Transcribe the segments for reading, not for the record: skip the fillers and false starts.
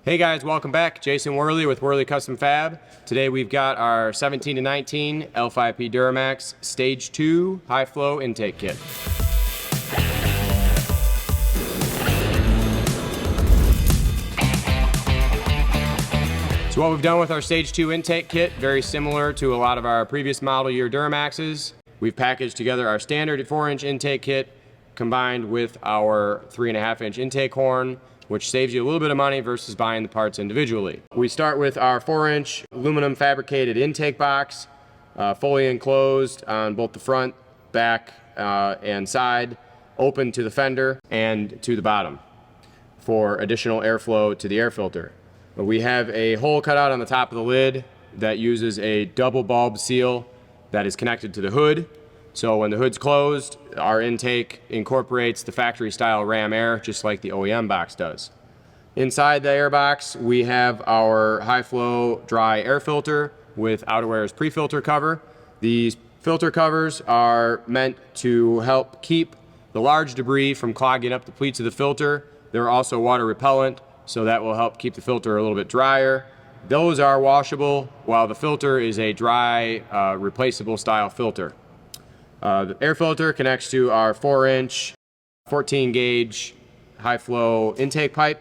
Hey guys, welcome back. Jason Wehrli with Wehrli Custom Fab. Today we've got our 17 to 19 L5P Duramax Stage 2 High Flow Intake Kit. So what we've done with our Stage 2 intake kit, very similar to a lot of our previous model year Duramaxes. We've packaged together our standard 4-inch intake kit combined with our 3.5-inch intake horn, which saves you a little bit of money versus buying the parts individually. We start with our 4-inch aluminum fabricated intake box, fully enclosed on both the front, back, and side, open to the fender and to the bottom for additional airflow to the air filter. We have a hole cut out on the top of the lid that uses a double bulb seal that is connected to the hood. So when the hood's closed, our intake incorporates the factory style ram air, just like the OEM box does. Inside the air box, we have our high flow dry air filter with Outerwears Pre-Filter cover. These filter covers are meant to help keep the large debris from clogging up the pleats of the filter. They're also water repellent, so that will help keep the filter a little bit drier. Those are washable, while the filter is a dry, replaceable style filter. The air filter connects to our 4-inch, 14-gauge high-flow intake pipe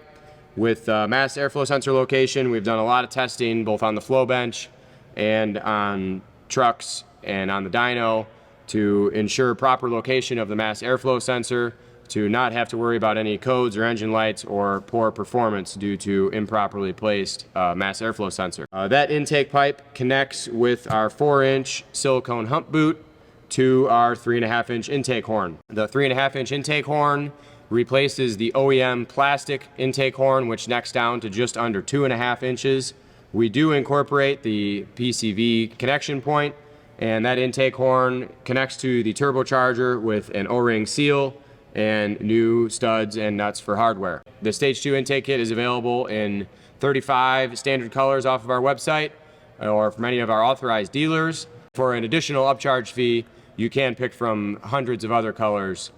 with mass airflow sensor location. We've done a lot of testing both on the flow bench and on trucks and on the dyno to ensure proper location of the mass airflow sensor, to not have to worry about any codes or engine lights or poor performance due to improperly placed mass airflow sensor. That intake pipe connects with our 4-inch silicone hump boot to our 3.5-inch intake horn. The 3.5-inch intake horn replaces the OEM plastic intake horn, which necks down to just under 2.5 inches. We do incorporate the PCV connection point, and that intake horn connects to the turbocharger with an O-ring seal and new studs and nuts for hardware. The Stage 2 intake kit is available in 35 standard colors off of our website or from any of our authorized dealers. For an additional upcharge fee, you can pick from hundreds of other colors.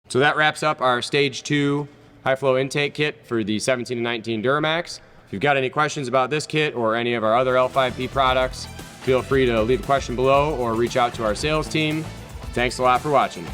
So that wraps up our Stage 2 high flow intake kit for the 17 to 19 Duramax. If you've got any questions about this kit or any of our other L5P products, feel free to leave a question below or reach out to our sales team. Thanks a lot for watching.